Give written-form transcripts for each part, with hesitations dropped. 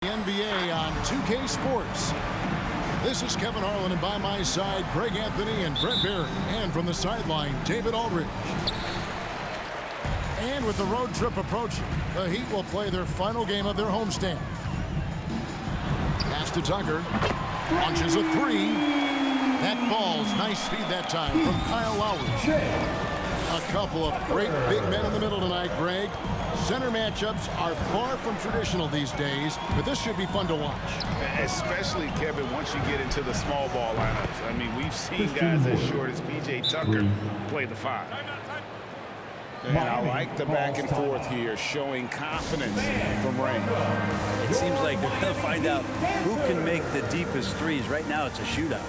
NBA on 2K Sports. This is Kevin Harlan, and by my side, Greg Anthony and Brett Barry. And from the sideline, David Aldridge. And with the road trip approaching, the Heat will play their final game of their homestand. Pass to Tucker. Launches a three. That falls. Nice feed that time from Kyle Lowry. A couple of great big men in the middle tonight, Greg. Center matchups are far from traditional these days, but this should be fun to watch. Especially, Kevin, once you get into the small ball lineups. I mean, we've seen guys as short as P.J. Tucker play the 5. And I like the back and forth here, showing confidence from Ray. It seems like they're going to find out who can make the deepest threes. Right now, it's a shootout.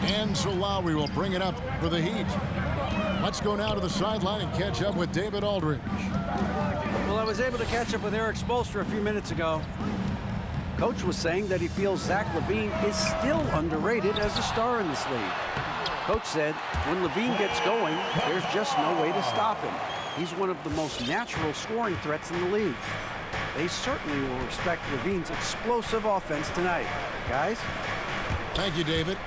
And so Lowry will bring it up for the Heat. Let's go now to the sideline and catch up with David Aldridge. Well, I was able to catch up with Eric Spoelstra a few minutes ago. Coach was saying that he feels Zach LaVine is still underrated as a star in this league. Coach said when LaVine gets going, there's just no way to stop him. He's one of the most natural scoring threats in the league. They certainly will respect LaVine's explosive offense tonight. Guys? Thank you, David.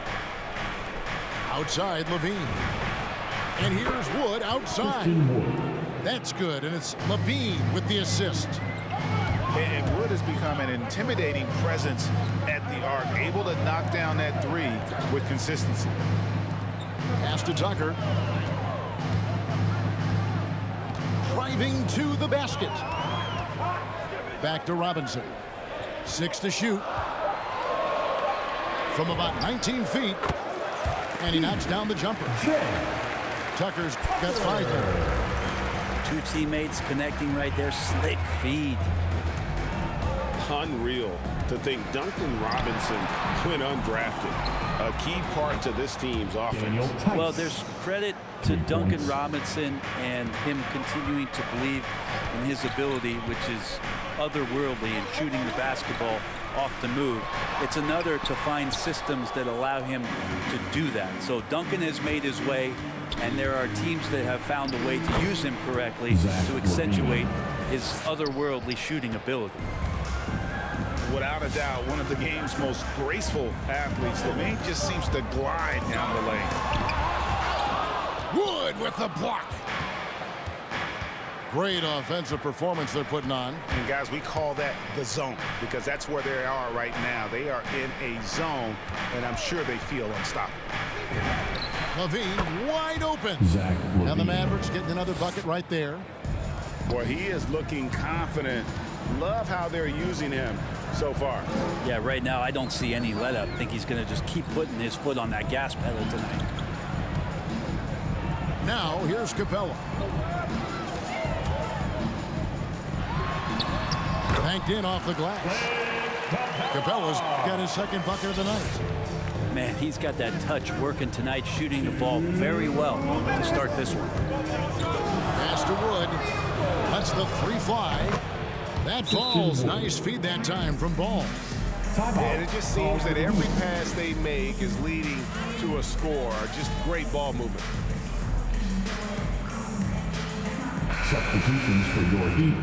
Outside, LaVine. And here's Wood outside. That's good, and it's LaVine with the assist. And Wood has become an intimidating presence at the arc, able to knock down that 3 with consistency. Pass to Tucker. Driving to the basket. Back to Robinson. 6 to shoot. From about 19 feet. And he knocks down the jumper. Tucker's got 5 there. Two teammates connecting right there. Slick feed. Unreal to think Duncan Robinson went undrafted. A key part to this team's offense. Well, there's credit to Duncan Robinson and him continuing to believe in his ability, which is otherworldly in shooting the basketball off the move. It's another to find systems that allow him to do that. So Duncan has made his way, and there are teams that have found a way to use him correctly to accentuate his otherworldly shooting ability. Without a doubt, one of the game's most graceful athletes. LaVine just seems to glide down the lane. Wood with the block. Great offensive performance they're putting on. And guys, we call that the zone because that's where they are right now. They are in a zone, and I'm sure they feel unstoppable. LaVine wide open. And the Mavericks getting another bucket right there. Boy, he is looking confident. Love how they're using him so far. Yeah, right now I don't see any let up. I think he's going to just keep putting his foot on that gas pedal tonight. Now here's Capella. Banked in off the glass. Capella's got his second bucket of the night. Man, he's got that touch working tonight, shooting the ball very well to start this one. Pass to Wood. Lets the 3 fly. That falls. Nice feed that time from Ball. And it just seems that every pass they make is leading to a score. Just great ball movement. Substitutions for your Heat.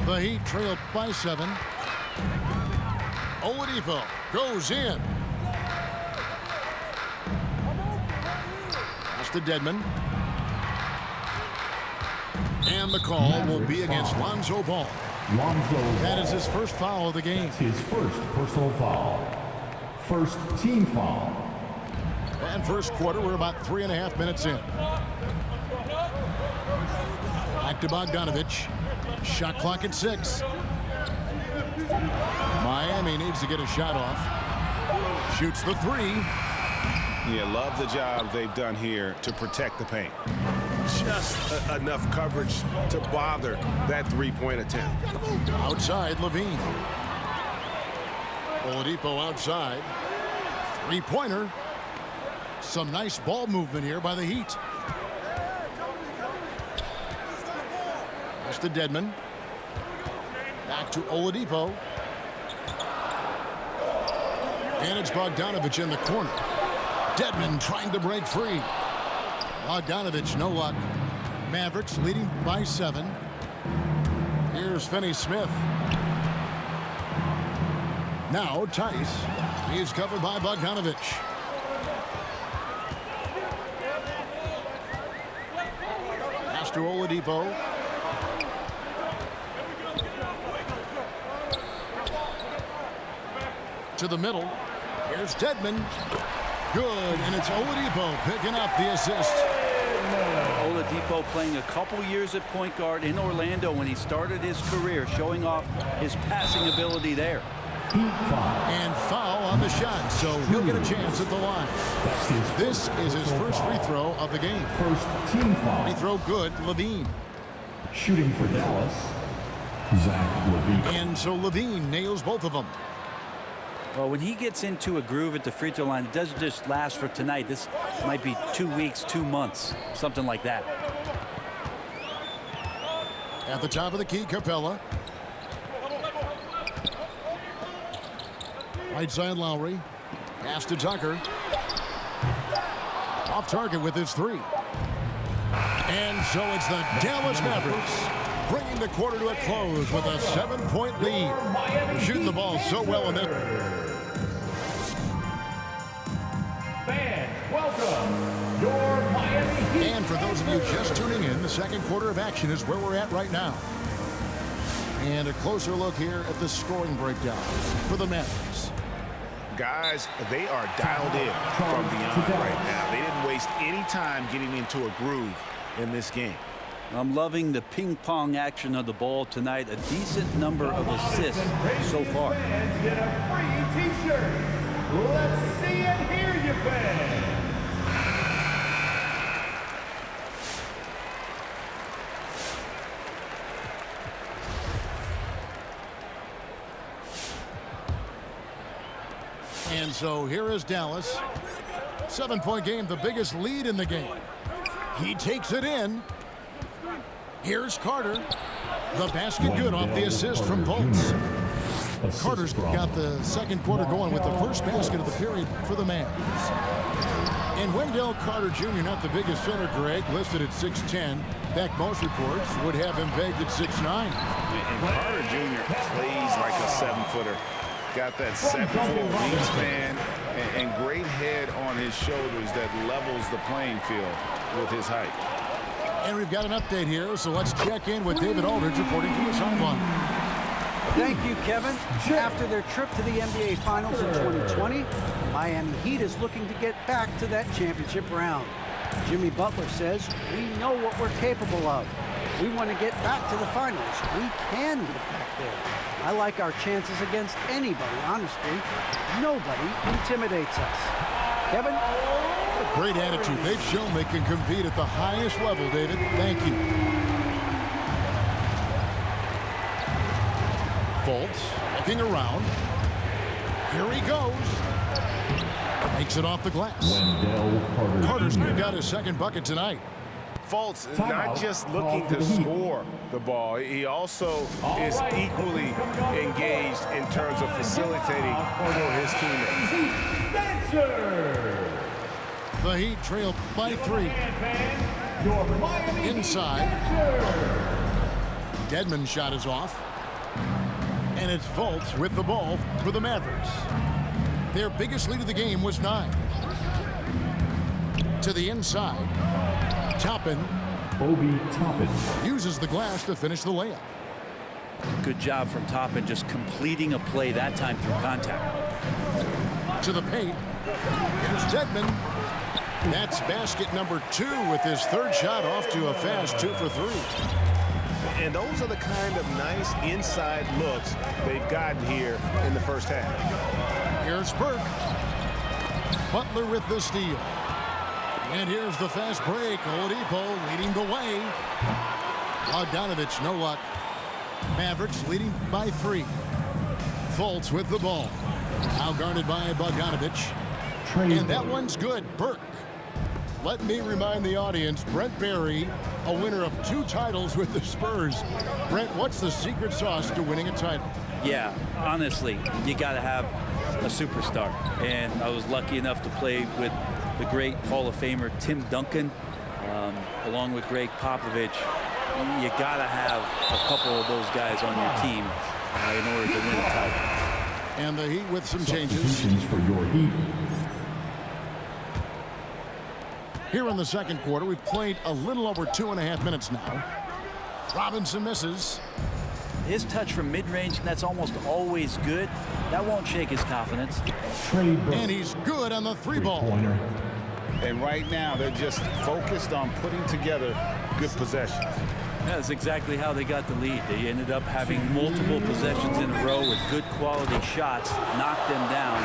The Heat trail by 7. Oladipo goes in. Pass to Dedmon. And the call will be against Lonzo Ball. That is his first foul of the game. His first personal foul. First team foul. And first quarter, we're about 3.5 minutes in. Back to Bogdanovich. Shot clock at 6. Miami needs to get a shot off. Shoots the 3. Yeah, love the job they've done here to protect the paint. Just enough coverage to bother that three-point attempt. Outside, Levine. Oladipo outside. Three-pointer. Some nice ball movement here by the Heat. Pass to Dedmon. Back to Oladipo. And it's Bogdanovich in the corner. Dedmon trying to break free. Bogdanovich, no luck. Mavericks leading by 7. Here's Finney-Smith. Now Tice. He's covered by Bogdanovich. Pass to Oladipo. To the middle. Here's Dedmon. Good, and it's Oladipo picking up the assist. Oladipo playing a couple years at point guard in Orlando when he started his career, showing off his passing ability there. And foul on the shot, so he'll get a chance at the line. This is his first free throw of the game. First team foul. Free throw good, Levine. Shooting for Dallas, Zach Levine. And so Levine nails both of them. Well, when he gets into a groove at the free throw line, it doesn't just last for tonight. This might be 2 weeks, 2 months, something like that. At the top of the key, Capella. Right side, Lowry. Pass to Tucker. Off target with his 3. And so it's the Dallas Mavericks bringing the quarter to a close with a 7-point lead. They're shooting the ball so well in this. Fans, welcome your Miami Heat. And for those of you just tuning in, the second quarter of action is where we're at right now. And a closer look here at the scoring breakdown for the Mavericks. Guys, they are dialed in from beyond right now. They didn't waste any time getting into a groove in this game. I'm loving the ping pong action of the ball tonight. A decent number of assists so far. Fans get a free t-shirt. Let's see and hear you, fans. And so here is Dallas. 7-point game, the biggest lead in the game. He takes it in. Here's Carter. The basket good off the assist from Volts. Carter's got the second quarter going with the first basket of the period for the Mavs. And Wendell Carter Jr., not the biggest center, Greg, listed at 6'10". In fact, most reports would have him pegged at 6'9". And Carter Jr. plays like a 7-footer. Got that 7-foot wingspan and great head on his shoulders that levels the playing field with his height. And we've got an update here, so let's check in with David Aldridge reporting from the sideline. Thank you, Kevin. After their trip to the NBA Finals in 2020, the Miami Heat is looking to get back to that championship round. Jimmy Butler says, we know what we're capable of. We want to get back to the finals. We can get back there. I like our chances against anybody, honestly. Nobody intimidates us. Kevin? Great attitude. They've shown they can compete at the highest level, David. Thank you. Fultz looking around. Here he goes. Makes it off the glass. Carter's got his second bucket tonight. Fultz is not just looking to score the ball. He also is equally engaged in terms of facilitating for his teammates. The Heat trail by 3. Inside. Dedmon's shot is off. And it's Fultz with the ball for the Mavericks. Their biggest lead of the game was 9. To the inside. Toppin uses the glass to finish the layup. Good job from Toppin just completing a play that time through contact. To the paint. Here's Dedmon. That's basket number 2 with his third shot off to a fast 2 for 3. And those are the kind of nice inside looks they've gotten here in the first half. Here's Burke. Butler with the steal. And here's the fast break. Oladipo leading the way. Bogdanovich, no luck. Mavericks leading by 3. Fultz with the ball. Now guarded by Bogdanovich. And that one's good. Burke. Let me remind the audience, Brent Barry, a winner of 2 titles with the Spurs. Brent, what's the secret sauce to winning a title? Yeah, honestly, you got to have a superstar. And I was lucky enough to play with the great Hall of Famer Tim Duncan, along with Greg Popovich. You got to have a couple of those guys on your team in order to win a title. And the Heat with some changes. Substitutions for your Heat. Here in the second quarter, we've played a little over 2.5 minutes now. Robinson misses. His touch from mid-range, that's almost always good. That won't shake his confidence. And he's good on the 3-ball. And right now, they're just focused on putting together good possessions. That's exactly how they got the lead. They ended up having multiple possessions in a row with good quality shots, knocked them down.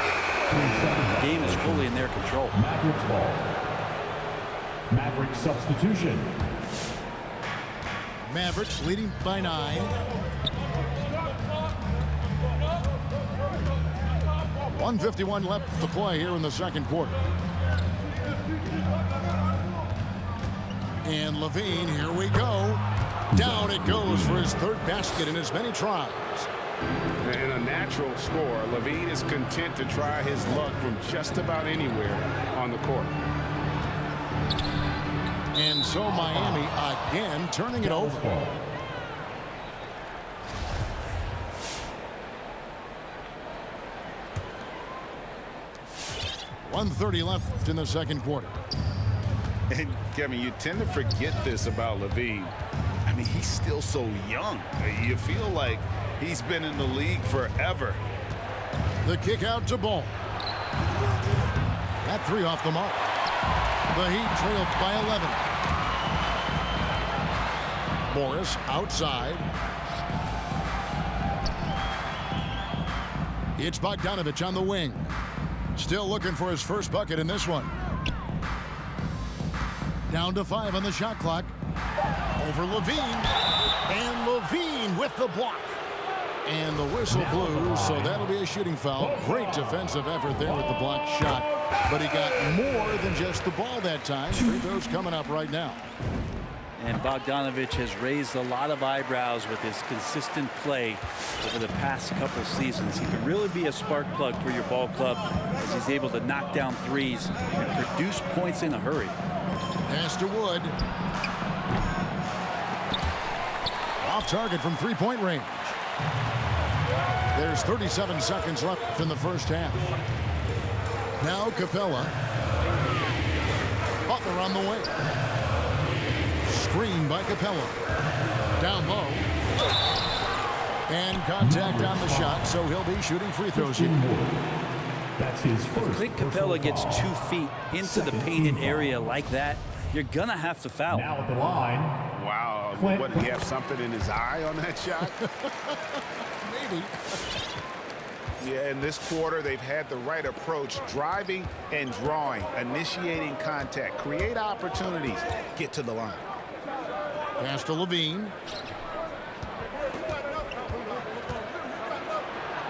The game is fully in their control. Mavericks ball. Mavericks substitution. Mavericks leading by 9. .151 left to play here in the second quarter. And Levine, here we go. Down it goes for his 3rd basket in as many tries. And a natural scorer, Levine is content to try his luck from just about anywhere on the court. And so Miami again turning it over. 1:30 left in the second quarter. And Kevin, you tend to forget this about Levine. I mean, he's still so young. You feel like he's been in the league forever. The kick out to Ball. That 3 off the mark. The Heat trailed by 11. Morris outside. It's Bogdanovich on the wing. Still looking for his first bucket in this one. Down to 5 on the shot clock. Over Levine. And Levine with the block. And the whistle blew, so that'll be a shooting foul. Great defensive effort there with the blocked shot. But he got more than just the ball that time. Free throws coming up right now. And Bogdanovich has raised a lot of eyebrows with his consistent play over the past couple seasons. He can really be a spark plug for your ball club as he's able to knock down threes and produce points in a hurry. Pass to Wood. Off target from three-point range. There's 37 seconds left in the first half. Now Capella. Butler on the way. Screen by Capella. Down low. And contact on the shot, so he'll be shooting free throws here. That's his first. If Clint Capella gets 2 feet into the painted area like that, you're going to have to foul. Now at the line. Wow. What, did he have something in his eye on that shot? Maybe. Yeah, in this quarter, they've had the right approach, driving and drawing, initiating contact, create opportunities, get to the line. Pass to Levine.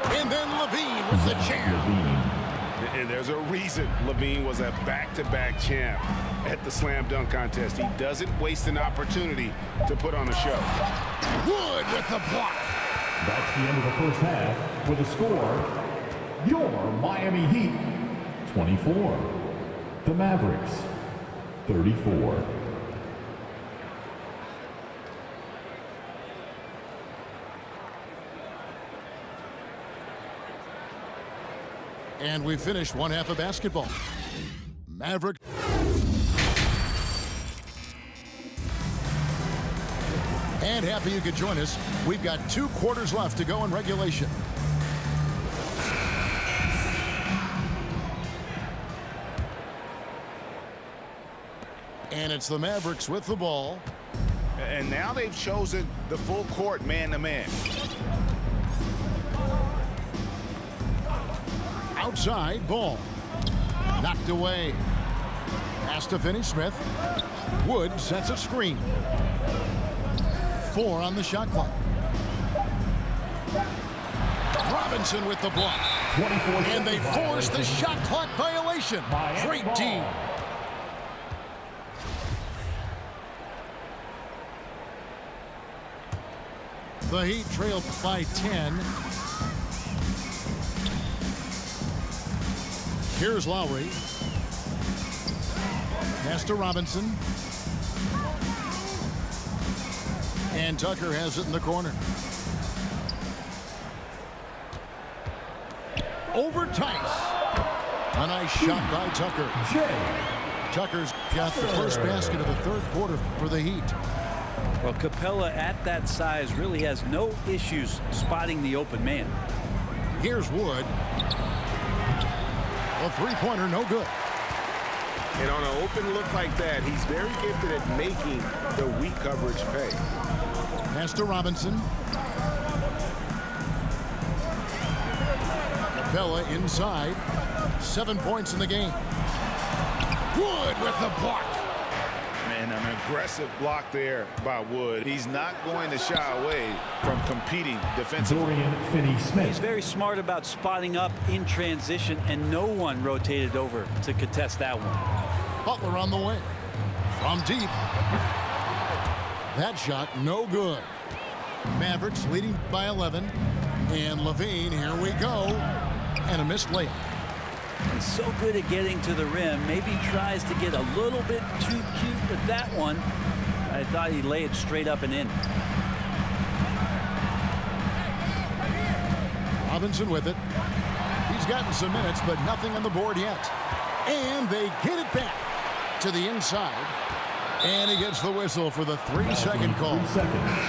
And then Levine with the champ. And there's a reason Levine was a back-to-back champ at the slam dunk contest. He doesn't waste an opportunity to put on a show. Wood with the block. That's the end of the first half with a score. Your Miami Heat 24. The Mavericks 34. And we finished one half of basketball. Maverick. And happy you could join us. We've got 2 quarters left to go in regulation. And it's the Mavericks with the ball. And now they've chosen the full court man-to-man. Outside, ball. Knocked away. Pass to Finney-Smith. Wood sets a screen. 4 on the shot clock. Robinson with the block. And they force the shot clock violation. Great D. The Heat trailed by 10. Here's Lowry. Pass to Robinson. And Tucker has it in the corner. Over Tice. A nice shot by Tucker. Tucker's got the first basket of the third quarter for the Heat. Well, Capella at that size really has no issues spotting the open man. Here's Wood. A three-pointer, no good. And on an open look like that, he's very gifted at making the weak coverage pay. Pass to Robinson. Capella inside. 7 points in the game. Wood with the block. And an aggressive block there by Wood. He's not going to shy away from competing defensively. Dorian Finney-Smith. He's very smart about spotting up in transition, and no one rotated over to contest that one. Butler on the wing. From deep. That shot, no good. Mavericks leading by 11. And Levine, here we go. And a missed layup. He's so good at getting to the rim. Maybe tries to get a little bit too cute with that one. I thought he'd lay it straight up and in. Robinson with it. He's gotten some minutes, but nothing on the board yet. And they get it back to the inside. And he gets the whistle for the 3-second call. 3 seconds.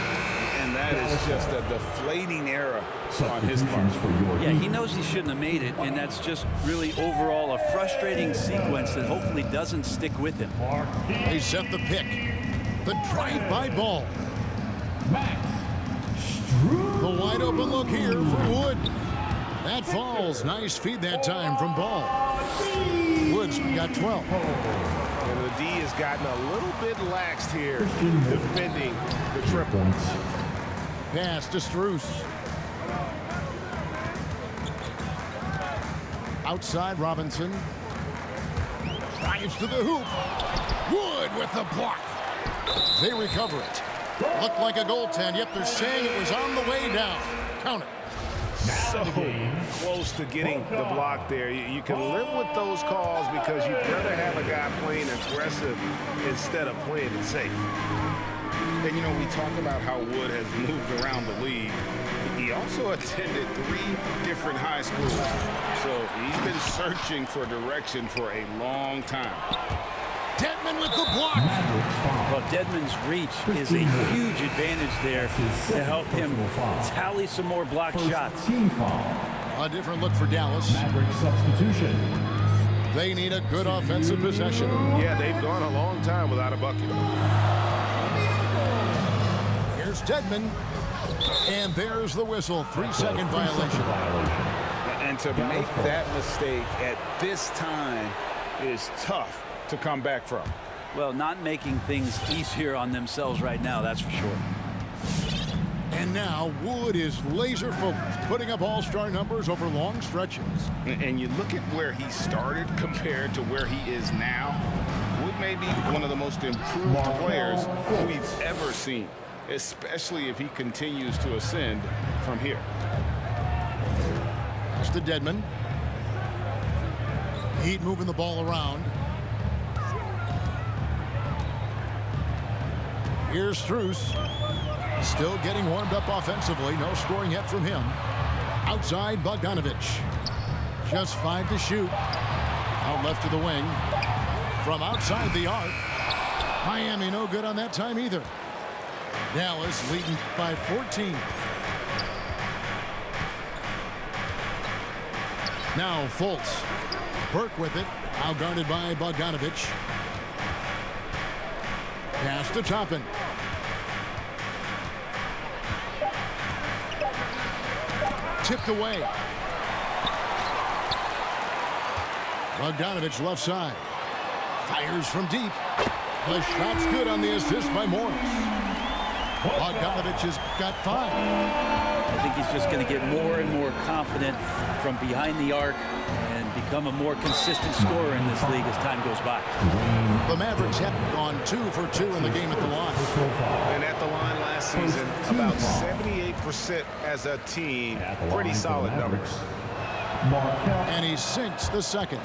And that is just a deflating error on his part. Yeah, he knows he shouldn't have made it, and that's just really overall a frustrating sequence that hopefully doesn't stick with him. They set the pick. The drive-by ball. The wide open look here for Wood. That falls. Nice feed that time from Ball. Wood's got 12. And the D has gotten a little bit laxed here defending the triple. Pass to Strus. Outside Robinson. Drives to the hoop. Wood with the block. They recover it. Looked like a goaltend. Yep, they're saying it was on the way down. Count it. So close to getting the block there. You can live with those calls because you'd rather have a guy playing aggressive instead of playing it safe. And, you know, we talk about how Wood has moved around the league. He also attended 3 different high schools. So he's been searching for direction for a long time. Dedmon with the block. Well, Dedmon's reach is a huge advantage there to help him tally some more block shots. A different look for Dallas. Maverick substitution. They need a good offensive possession. Yeah, they've gone a long time without a bucket. Here's Dedmon. And there's the whistle. 3-second violation. And to make that mistake at this time is tough to come back from. Well, not making things easier on themselves right now, that's for sure. And now Wood is laser focused, putting up all-star numbers over long stretches. And you look at where he started compared to where he is now. Wood may be one of the most improved players we've ever seen, especially if he continues to ascend from here. That's to Dedmon. Heat moving the ball around. Here's Strus. Still getting warmed up offensively. No scoring yet from him. Outside, Bogdanovich. Just 5 to shoot. Out left to the wing. From outside the arc. Miami no good on that time either. Dallas leading by 14. Now Fultz. Burke with it. Outguarded by Bogdanovich. Pass to Toppin. Tipped away. Bogdanovich left side. Fires from deep. The shot's good on the assist by Morris. Bogdanovich has got 5. I think he's just going to get more and more confident from behind the arc and become a more consistent scorer in this league as time goes by. The Mavericks have gone 2 for 2 in the game at the line. And at the line last season, about 78% as a team. Pretty solid numbers. And he sinks the second.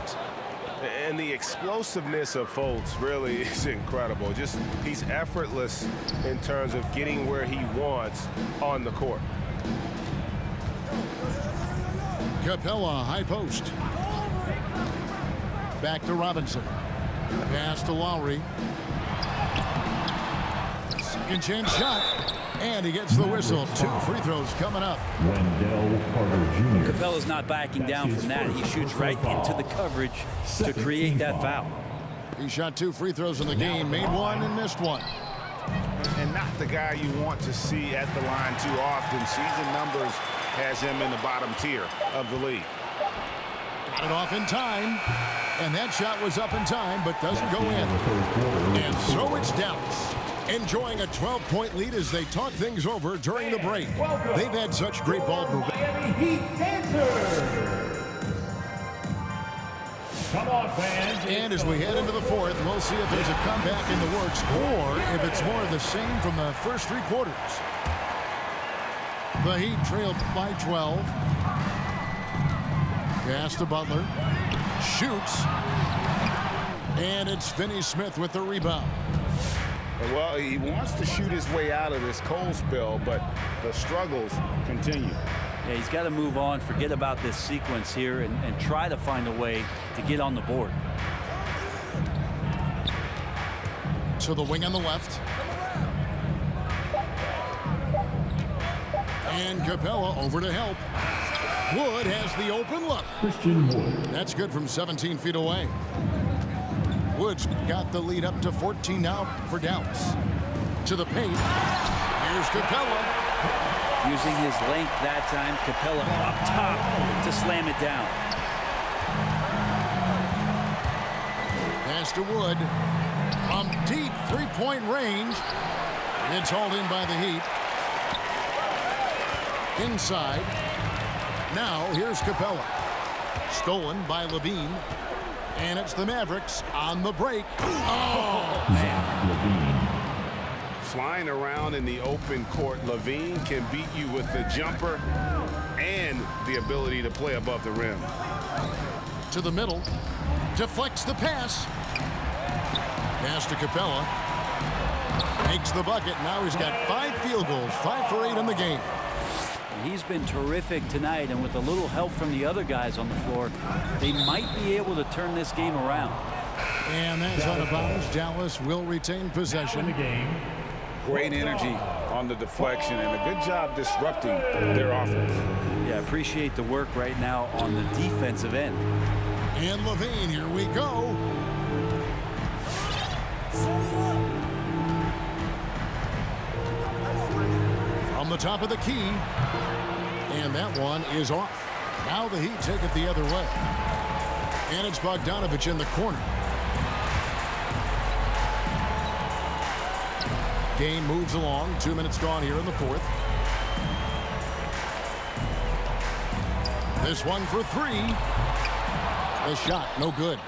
And the explosiveness of Fultz really is incredible. Just he's effortless in terms of getting where he wants on the court. Capella, high post. Back to Robinson. Pass to Lowry. Second chance shot. And he gets the whistle. 2 free throws coming up. Wendell Carter Jr. Capella's not backing down from that. He shoots right into the coverage to create that foul. He shot 2 free throws in the game, made 1 and missed 1. And not the guy you want to see at the line too often. Season numbers has him in the bottom tier of the league. Got it off in time. And that shot was up in time, but doesn't go in. And so it's Dallas, enjoying a 12-point lead as they talk things over during the break. They've had such great ball movement. Miami Heat dancers. Come on, fans. And as we head into the fourth, we'll see if there's a comeback in the works or if it's more of the same from the first 3 quarters. The Heat trailed by 12. Pass to Butler. Shoots. And it's Finney-Smith with the rebound. Well, he wants to shoot his way out of this cold spell, but the struggles continue. Yeah, he's got to move on, forget about this sequence here, and try to find a way to get on the board. To the wing on the left. And Capella over to help. Wood has the open look. Christian Wood. That's good from 17 feet away. Woods got the lead up to 14 now for Dallas. To the paint. Here's Capella. Using his length that time, Capella up top to slam it down. Pass to Wood. From deep 3-point range. It's hauled in by the Heat. Inside. Now here's Capella. Stolen by Levine. And it's the Mavericks on the break. Oh, Zach Levine. Flying around in the open court, Levine can beat you with the jumper and the ability to play above the rim. to the middle. Deflects the pass. Pass to Capella. Makes the bucket. Now he's got 5 field goals, 5 for 8 in the game. He's been terrific tonight, and with a little help from the other guys on the floor, they might be able to turn this game around. And that's out of bounds. Dallas will retain possession. Great energy on the deflection and a good job disrupting their offense. Yeah, appreciate the work right now on the defensive end. And Levine, here we go. From the top of the key. And that one is off. Now the Heat take it the other way. And it's Bogdanovich in the corner. Game moves along. 2 minutes gone here in the fourth. This one for 3. The shot, no good.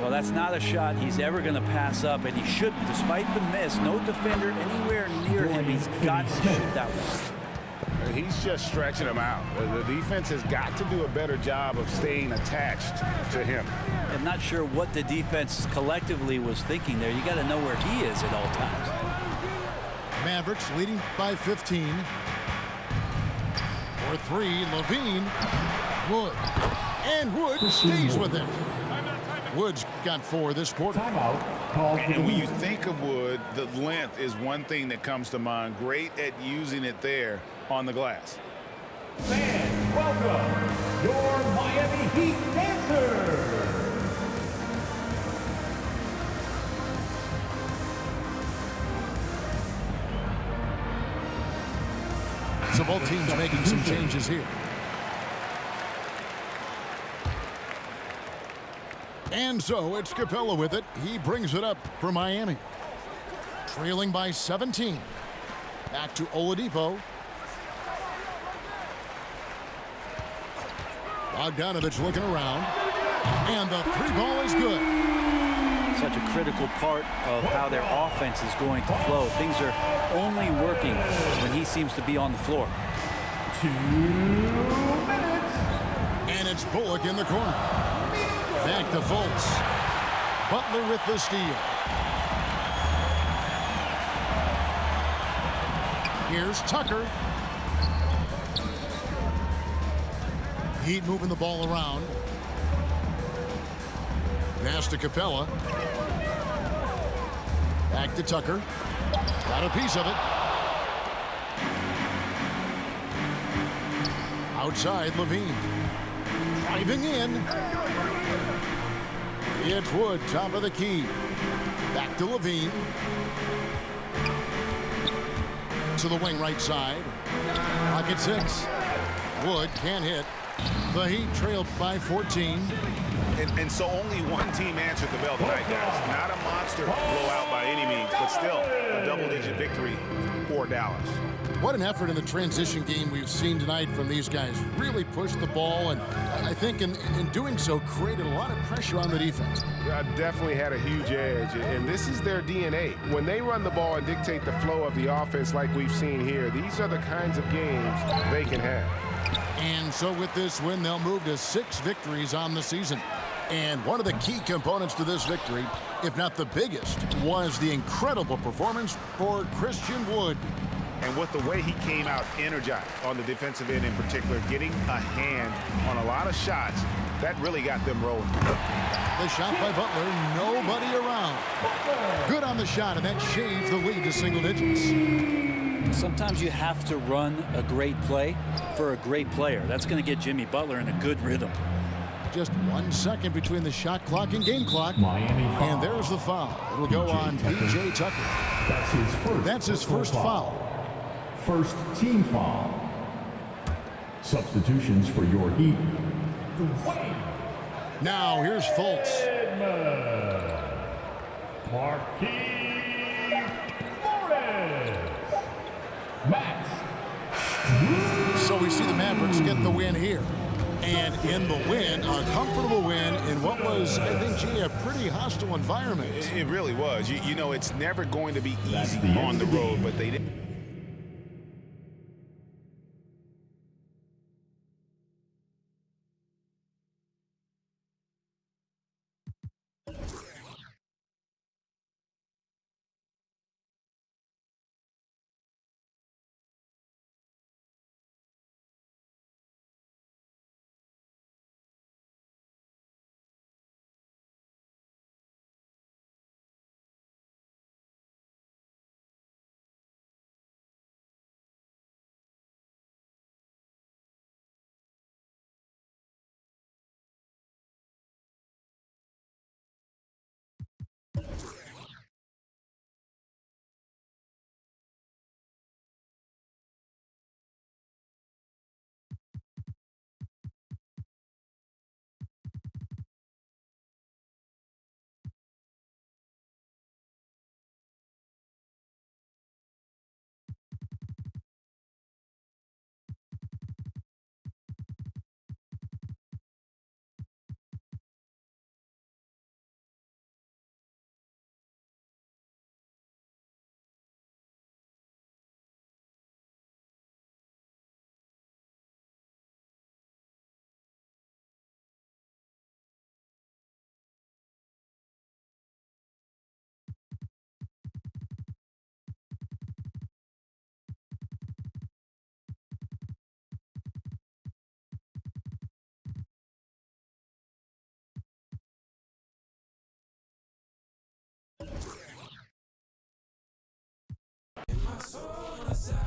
Well, that's not a shot he's ever going to pass up, and he shouldn't. Despite the miss, no defender anywhere near him. He's got to shoot that one. He's just stretching him out. The defense has got to do a better job of staying attached to him. I'm not sure what the defense collectively was thinking there. You got to know where he is at all times. Mavericks leading by 15. For 3, Levine. Wood. And Wood stays with it. Wood's got 4 this quarter. And when you think of Wood, the length is one thing that comes to mind. Great at using it there on the glass. Fans, welcome your Miami Heat dancers. So both teams making some changes here. And so it's Capella with it. He brings it up for Miami. Trailing by 17. Back to Oladipo. Bogdanovich looking around. And the three ball is good. Such a critical part of how their offense is going to flow. Things are only working when he seems to be on the floor. 2 minutes. And it's Bullock in the corner. Back to Fultz. Butler with the steal. Here's Tucker. Heat moving the ball around. Pass to Capella. Back to Tucker. Got a piece of it. Outside, Levine. Driving in. It's Wood, top of the key. Back to Levine. To the wing right side. Clock at 6. Wood can't hit. The Heat trailed by 14. And so only one team answered the bell tonight, guys. Not a monster blowout by any means, but still a double-digit victory for Dallas. What an effort in the transition game we've seen tonight from these guys. Really pushed the ball, and I think in doing so created a lot of pressure on the defense. Definitely had a huge edge, and this is their DNA. When they run the ball and dictate the flow of the offense like we've seen here, these are the kinds of games they can have. And so with this win, they'll move to 6 victories on the season. And one of the key components to this victory, if not the biggest, was the incredible performance for Christian Wood. And with the way he came out energized on the defensive end in particular, getting a hand on a lot of shots, that really got them rolling. The shot by Butler, nobody around. Good on the shot, and that shaves the lead to single digits. Sometimes you have to run a great play for a great player. That's going to get Jimmy Butler in a good rhythm. Just 1 second between the shot clock and game clock. Miami foul. And there's the foul. It'll go on P.J. Tucker. That's his first foul. First team foul. Substitutions for your Heat. Now here's Fultz. Marquise Morris. Max. So we see the Mavericks get the win here. And in the win, a comfortable win in what was, I think, G, a pretty hostile environment. It really was. You know, it's never going to be easy on the road, but they didn't. My soul is out.